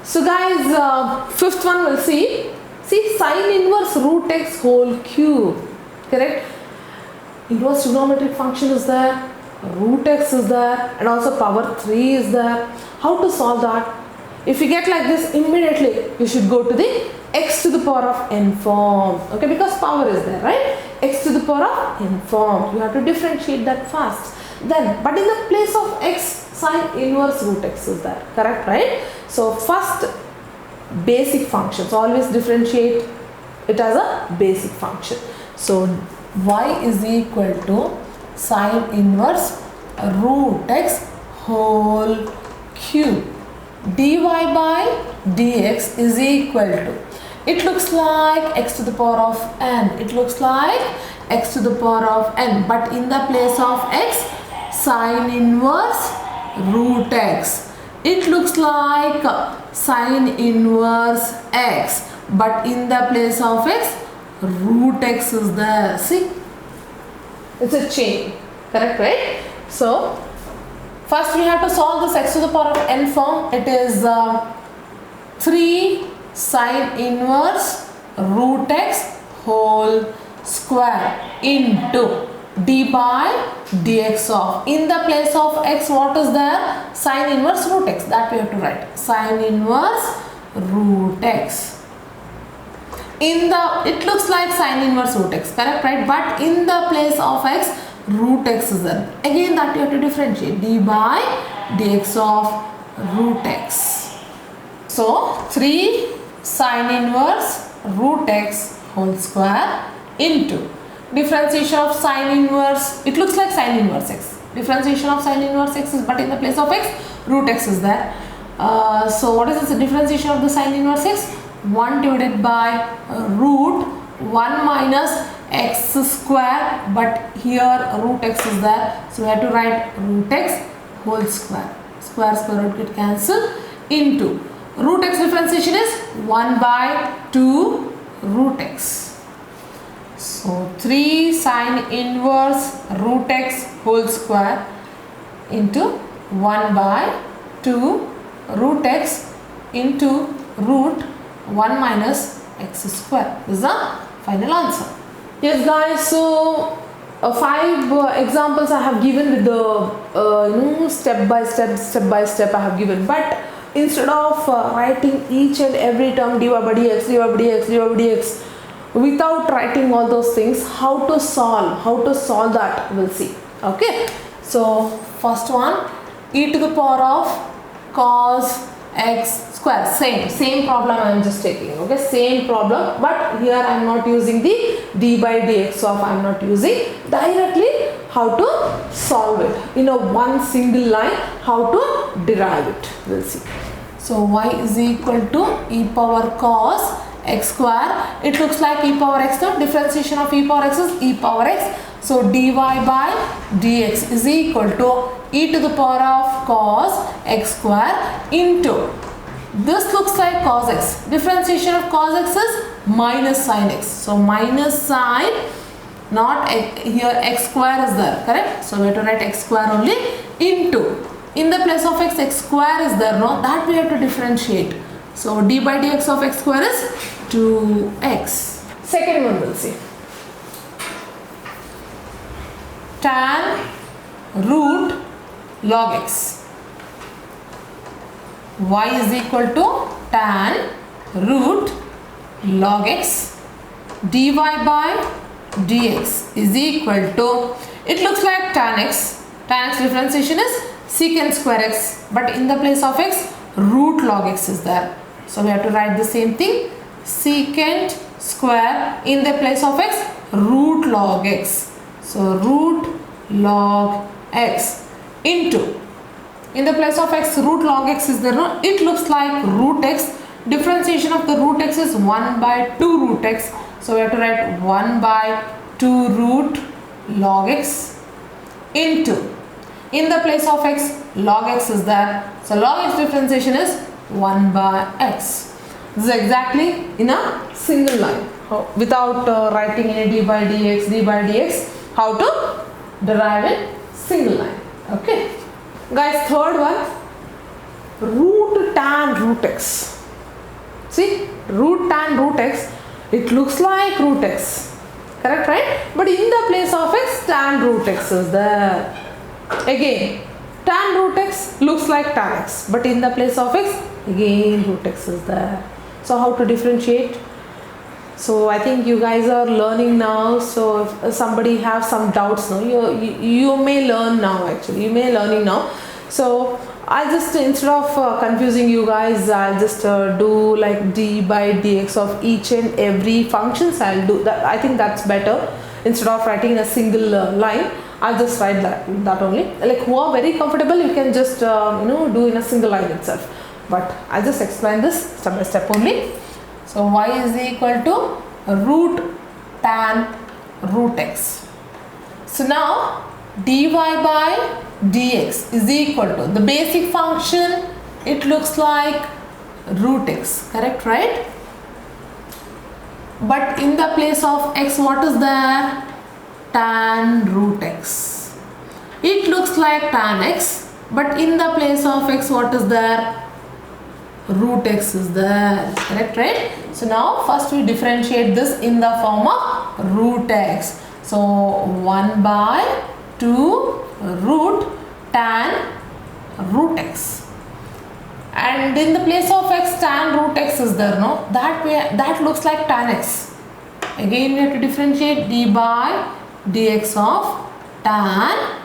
So guys, fifth one we'll see. See, sine inverse root x whole cube. Correct? Inverse trigonometric function is there, root x is there, and also power 3 is there. How to solve that? If you get like this, immediately you should go to the x to the power of n form. Okay, because power is there, right? X to the power of n form. You have to differentiate that fast. Then, but in the place of x, sine inverse root x is there. Correct, right? So first, basic functions. Always differentiate it as a basic function. So y is equal to sine inverse root x whole cube. Dy by dx is equal to, it looks like x to the power of n. It looks like x to the power of n. But in the place of x, sine inverse root x. It looks like sine inverse x. But in the place of x, root x is there. See? It's a chain. Correct, right? So, first we have to solve this x to the power of n form. It is 3 sine inverse root x whole square into d by dx of, in the place of x, what is there? Sine inverse root x. That we have to write. Sine inverse root x. In the, it looks like sine inverse root x, correct, right? But in the place of x, root x is there. Again, that you have to differentiate. D by dx of root x. So 3 sine inverse root x whole square into differentiation of sine inverse. It looks like sine inverse x. Differentiation of sine inverse x is, but in the place of x, root x is there. So what is this? The differentiation of the sine inverse x? 1 divided by root 1 minus x square, but here root x is there, so we have to write root x whole square. Square root get cancelled into root x differentiation is 1 by 2 root x. So 3 sine inverse root x whole square into 1 by 2 root x into root 1 minus x square. This is the final answer. Yes guys, so 5 examples I have given with the step by step I have given, but instead of writing each and every term dy by dx, dy by dx, dy by dx, without writing all those things, how to solve that we'll see. Okay, so first one, e to the power of cos x square. Same problem I am just taking. Okay, same problem, but here I am not using the d by dx of, I am not using directly how to solve it in a one single line, how to derive it, we'll see. So y is equal to e power cos x square. It looks like e power x, the differentiation of e power x is e power x. So dy by dx is equal to e to the power of cos x square into, this looks like cos x. Differentiation of cos x is minus sin x. So minus sin, not x, here x square is there, correct? So we have to write x square only into, in the place of x, x square is there, no? That we have to differentiate. So d by dx of x square is 2x. Second one we'll see. Tan root log x. Y is equal to tan root log x. Dy by dx is equal to, it looks like tan x. Tan x differentiation is secant square x, but in the place of x, root log x is there. So we have to write the same thing, secant square, in the place of x, root log x. So root log x into, in the place of x, root log x is there, no? It looks like root x. Differentiation of the root x is 1 by 2 root x. So we have to write 1 by 2 root log x into, in the place of x, log x is there. So log x differentiation is 1 by x. This is exactly in a single line. Without writing any d by dx, how to derive in single line. Okay. Guys, third one, root tan root x. See, root tan root x, it looks like root x. Correct, right? But in the place of x, tan root x is there. Again, tan root x looks like tan x. But in the place of x, again root x is there. So how to differentiate? So I think you guys are learning now. So if somebody have some doubts now, you may learn now actually. You may learning now. So I'll just, instead of confusing you guys, I'll just do like d by dx of each and every functions. I'll do that. I think that's better. Instead of writing in a single line, I'll just write that only. Like who are very comfortable, you can just do in a single line itself. But I'll just explain this step by step only. So y is equal to root tan root x. So now dy by dx is equal to the basic function. It looks like root x, correct, right? But in the place of x, what is there? Tan root x. It looks like tan x, but in the place of x, what is there? Root x is there, correct, right? So now first we differentiate this in the form of root x. So 1 by 2 root tan root x. And in the place of x, tan root x is there, no? That looks like tan x. Again we have to differentiate d by dx of tan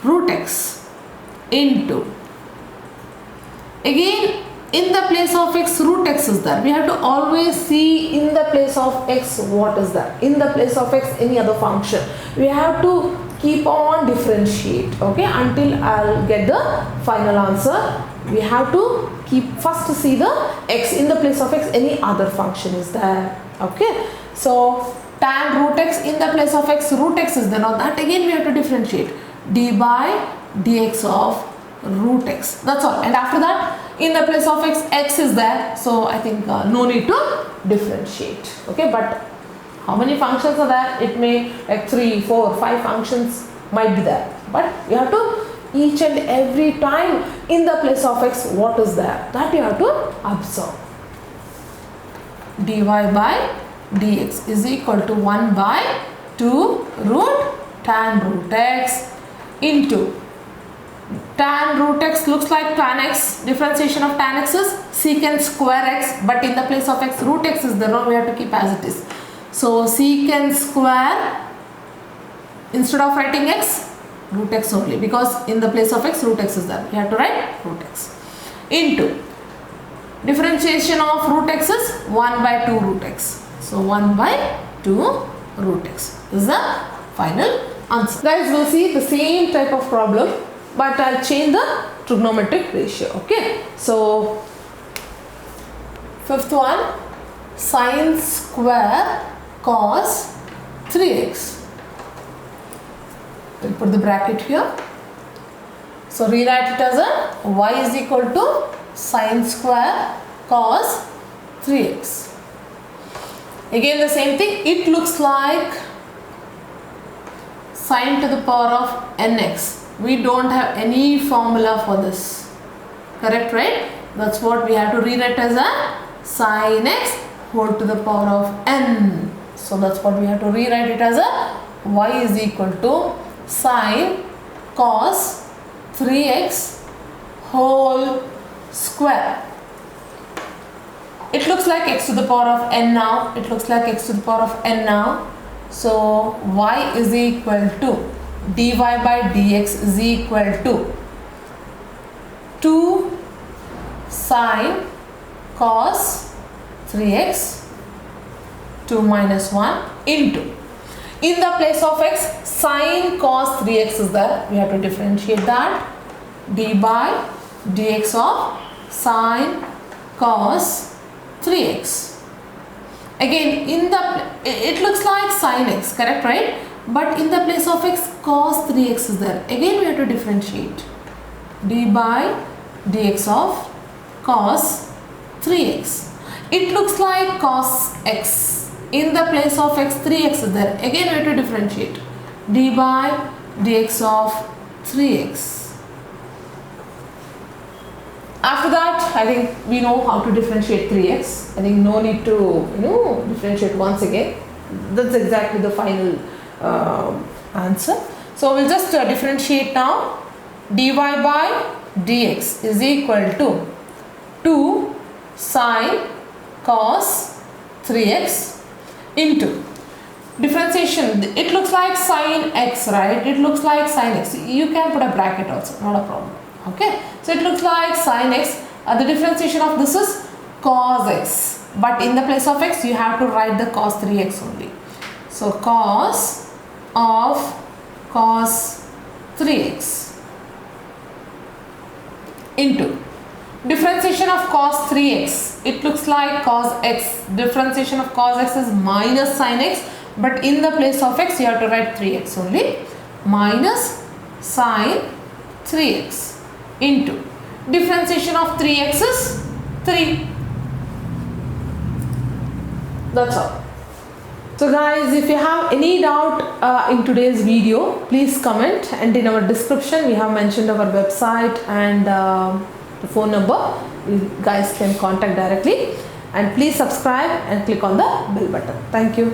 root x into, again in the place of x, root x is there. We have to always see in the place of x what is that. In the place of x, any other function. We have to keep on differentiate, okay, until I'll get the final answer. We have to first see the x. In the place of x, any other function is there, okay. So tan root x, in the place of x, root x is there. Now that again we have to differentiate d by dx of root x. That's all. And after that, in the place of x is there. So I think no need to differentiate, okay. But how many functions are there? It may like 3, 4, 5 functions might be there. But you have to each and every time in the place of x, what is there? That you have to observe. dy by dx is equal to 1 by 2 root tan root x into tan root x looks like tan x. Differentiation of tan x is secant square x, but in the place of x, root x is there. Now we have to keep as it is. So secant square, instead of writing x, root x only, because in the place of x, root x is there. We have to write root x into differentiation of root x is 1 by 2 root x. So 1 by 2 root x. This is the final answer. Guys, we'll see the same type of problem, but I'll change the trigonometric ratio, okay. So fifth one, sine square cos 3x. We'll put the bracket here. So rewrite it as a y is equal to sine square cos 3x. Again the same thing, it looks like sine to the power of nx. We don't have any formula for this, correct, right? That's what we have to rewrite as a sin x whole to the power of n. So that's what we have to rewrite it as a y is equal to sine cos 3x whole square. It looks like x to the power of n now. It looks like x to the power of n now. So y is equal to dy by dx is equal to 2 sine cos 3x 2 minus 1 into, in the place of x, sine cos 3x is there. We have to differentiate that. D by dx of sine cos 3x. Again, it looks like sine x, correct, right? But in the place of x, cos 3x is there. Again we have to differentiate. D by dx of cos 3x. It looks like cos x. In the place of x, 3x is there. Again we have to differentiate. D by dx of 3x. After that, I think we know how to differentiate 3x. I think no need to differentiate once again. That's exactly the final answer. So we'll just differentiate now. Dy by dx is equal to 2 sine cos 3x into differentiation. It looks like sine x, right? It looks like sine x. You can put a bracket also, not a problem. Okay, so it looks like sine x. The differentiation of this is cos x, but in the place of x you have to write the cos 3x only. So cos of cos 3x into differentiation of cos 3x. It looks like cos x. Differentiation of cos x is minus sine x, but in the place of x you have to write 3x only. Minus sine 3x into differentiation of 3x is 3. That's all. So guys, if you have any doubt in today's video, please comment, and in our description we have mentioned our website and the phone number. You guys can contact directly, and please subscribe and click on the bell button. Thank you.